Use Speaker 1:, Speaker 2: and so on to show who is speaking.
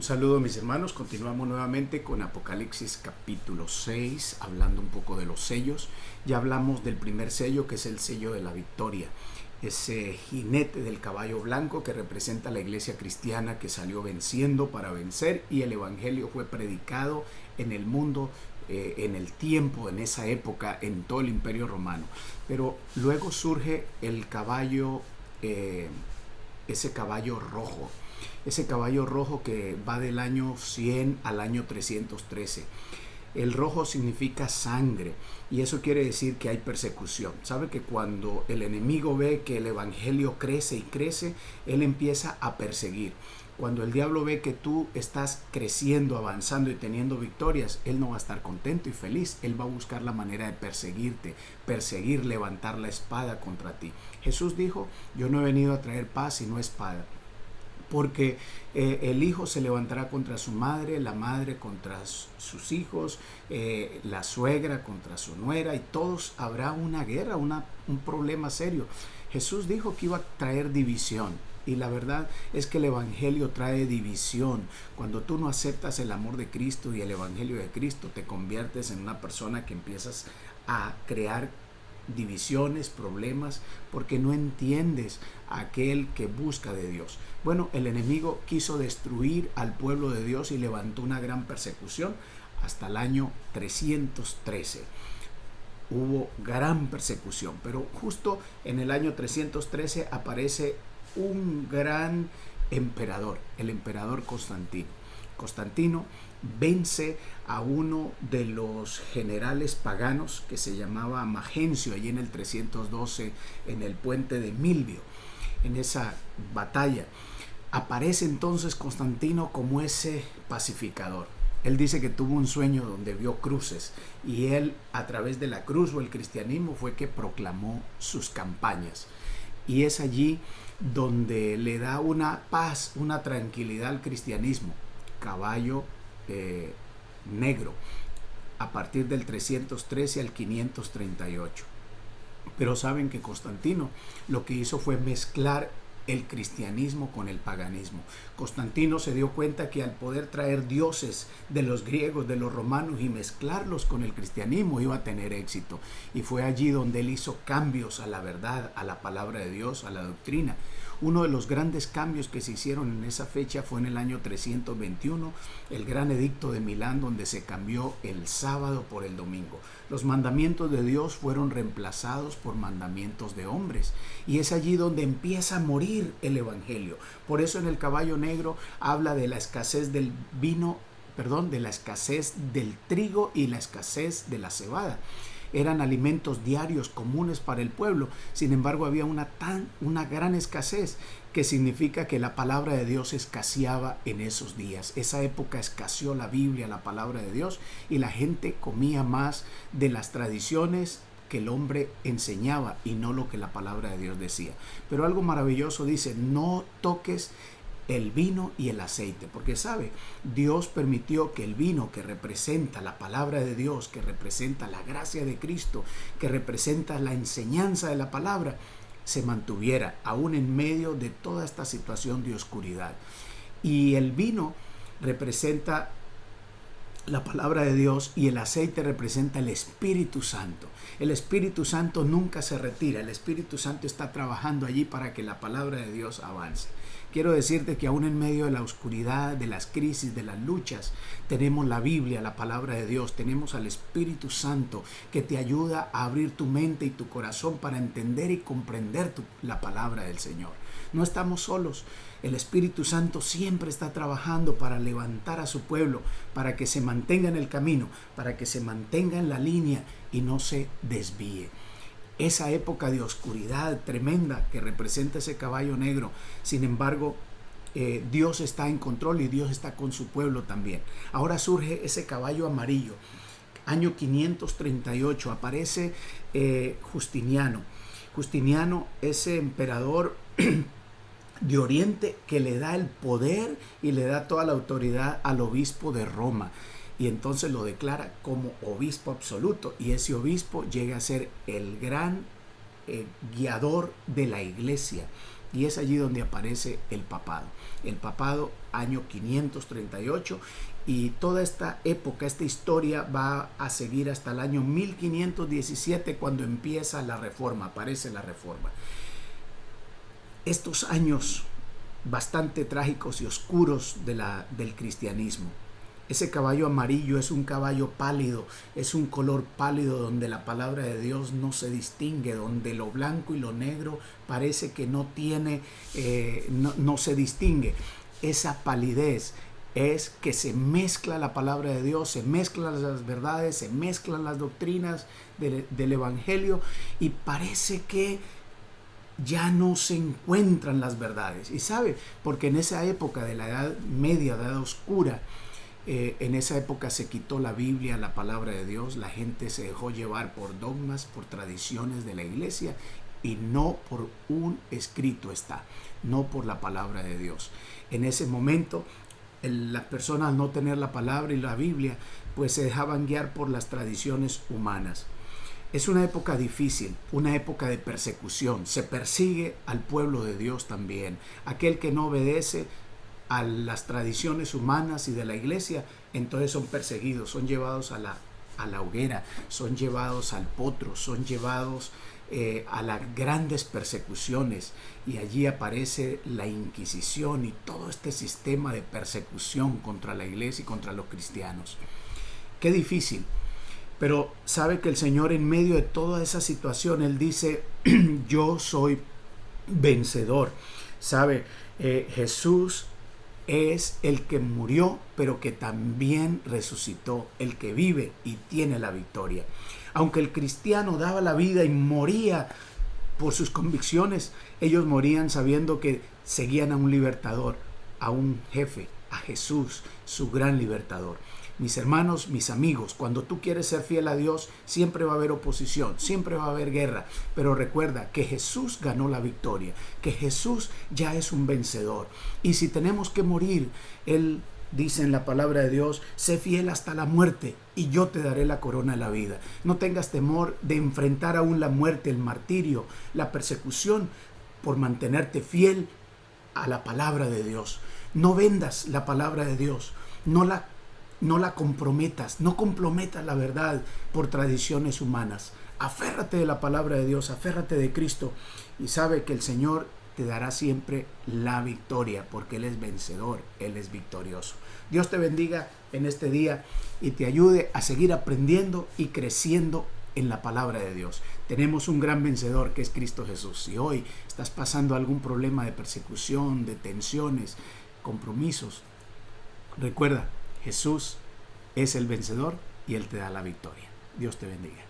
Speaker 1: Un saludo mis hermanos, continuamos nuevamente con Apocalipsis capítulo 6, hablando un poco de los sellos. Ya hablamos del primer sello, que es el sello de la victoria, ese jinete del caballo blanco que representa a la iglesia cristiana que salió venciendo para vencer, y el evangelio fue predicado en el mundo, en el tiempo, en esa época, en todo el imperio romano. Pero luego surge el caballo, ese caballo rojo. Ese caballo rojo que va del año 100 al año 313. El rojo significa sangre, y eso quiere decir que hay persecución. Sabe que cuando el enemigo ve que el evangelio crece y crece, él empieza a perseguir. Cuando el diablo ve que tú estás creciendo, avanzando y teniendo victorias, él no va a estar contento y feliz. Él va a buscar la manera de perseguirte, perseguir, levantar la espada contra ti. Jesús dijo: yo no he venido a traer paz sino espada. Porque el hijo se levantará contra su madre, la madre contra sus hijos, la suegra contra su nuera, y todos habrá una guerra, un problema serio. Jesús dijo que iba a traer división, y la verdad es que el evangelio trae división. Cuando tú no aceptas el amor de Cristo y el evangelio de Cristo, te conviertes en una persona que empiezas a crear divisiones, problemas, porque no entiendes a aquel que busca de Dios. Bueno, el enemigo quiso destruir al pueblo de Dios y levantó una gran persecución hasta el año 313. Hubo gran persecución, pero justo en el año 313 aparece un gran emperador, el emperador Constantino. Constantino vence a uno de los generales paganos que se llamaba Magencio, allí en el 312, en el puente de Milvio. En esa batalla aparece entonces Constantino como ese pacificador. Él dice que tuvo un sueño donde vio cruces, y él, a través de la cruz o el cristianismo, fue que proclamó sus campañas. Y es allí donde le da una paz, una tranquilidad al cristianismo. Caballo negro, a partir del 313 al 538. Pero saben que Constantino lo que hizo fue mezclar el cristianismo con el paganismo. Constantino se dio cuenta que al poder traer dioses de los griegos, de los romanos, y mezclarlos con el cristianismo, iba a tener éxito. Y fue allí donde él hizo cambios a la verdad, a la palabra de Dios, a la doctrina. Uno de los grandes cambios que se hicieron en esa fecha fue en el año 321, el gran edicto de Milán, donde se cambió el sábado por el domingo. Los mandamientos de Dios fueron reemplazados por mandamientos de hombres, y es allí donde empieza a morir el evangelio. Por eso en el caballo negro habla de la escasez del vino, de la escasez del trigo y la escasez de la cebada. Eran alimentos diarios comunes para el pueblo. Sin embargo, había una gran escasez, que significa que la palabra de Dios escaseaba en esos días. Esa época escaseó la Biblia, la palabra de Dios, y la gente comía más de las tradiciones que el hombre enseñaba y no lo que la palabra de Dios decía. Pero algo maravilloso dice: no toques el vino y el aceite, porque sabe, Dios permitió que el vino, que representa la palabra de Dios, que representa la gracia de Cristo, que representa la enseñanza de la palabra, se mantuviera aún en medio de toda esta situación de oscuridad. Y el vino representa la palabra de Dios, y el aceite representa el Espíritu Santo. El Espíritu Santo nunca se retira. El Espíritu Santo está trabajando allí para que la palabra de Dios avance. Quiero decirte que aún en medio de la oscuridad, de las crisis, de las luchas, tenemos la Biblia, la palabra de Dios, tenemos al Espíritu Santo que te ayuda a abrir tu mente y tu corazón para entender y comprender la palabra del Señor. No estamos solos. El Espíritu Santo siempre está trabajando para levantar a su pueblo, para que se mantenga en el camino, para que se mantenga en la línea y no se desvíe. Esa época de oscuridad tremenda que representa ese caballo negro, sin embargo, Dios está en control y Dios está con su pueblo también. Ahora surge ese caballo amarillo. Año 538 aparece Justiniano. Justiniano, ese emperador de Oriente, que le da el poder y le da toda la autoridad al obispo de Roma, y entonces lo declara como obispo absoluto, y ese obispo llega a ser el gran guiador de la iglesia, y es allí donde aparece el papado. El papado, año 538, y toda esta época, esta historia va a seguir hasta el año 1517, cuando empieza la reforma, aparece la reforma. Estos años bastante trágicos y oscuros del cristianismo. Ese caballo amarillo es un caballo pálido, es un color pálido donde la palabra de Dios no se distingue, donde lo blanco y lo negro parece que no tiene, no se distingue. Esa palidez es que se mezcla la palabra de Dios, se mezclan las verdades, se mezclan las doctrinas del Evangelio, y parece que ya no se encuentran las verdades. Y sabe, porque en esa época de la Edad Media, la Edad Oscura, en esa época se quitó la Biblia, la palabra de Dios. La gente se dejó llevar por dogmas, por tradiciones de la iglesia, y no por un escrito está, no por la palabra de Dios. En ese momento, las personas, al no tener la palabra y la Biblia, pues se dejaban guiar por las tradiciones humanas. Es una época difícil, una época de persecución. Se persigue al pueblo de Dios también. Aquel que no obedece a las tradiciones humanas y de la iglesia, entonces son perseguidos, son llevados a la hoguera, son llevados al potro, son llevados a las grandes persecuciones, y allí aparece la Inquisición y todo este sistema de persecución contra la iglesia y contra los cristianos. Qué difícil. Pero sabe que el Señor, en medio de toda esa situación, Él dice, yo soy vencedor. Sabe, Jesús es el que murió, pero que también resucitó, el que vive y tiene la victoria. Aunque el cristiano daba la vida y moría por sus convicciones, ellos morían sabiendo que seguían a un libertador, a un jefe, a Jesús, su gran libertador. Mis hermanos, mis amigos, cuando tú quieres ser fiel a Dios, siempre va a haber oposición, siempre va a haber guerra, pero recuerda que Jesús ganó la victoria, que Jesús ya es un vencedor. Y si tenemos que morir, Él dice en la palabra de Dios, sé fiel hasta la muerte y yo te daré la corona de la vida. No tengas temor de enfrentar aún la muerte, el martirio, la persecución, por mantenerte fiel a la palabra de Dios. No vendas la palabra de Dios, no la comprometas, no comprometas la verdad por tradiciones humanas. Aférrate de la palabra de Dios, aférrate de Cristo, y sabe que el Señor te dará siempre la victoria, porque Él es vencedor, Él es victorioso. Dios te bendiga en este día y te ayude a seguir aprendiendo y creciendo en la palabra de Dios. Tenemos un gran vencedor que es Cristo Jesús. Si hoy estás pasando algún problema de persecución, de tensiones, compromisos, recuerda, Jesús es el vencedor y Él te da la victoria. Dios te bendiga.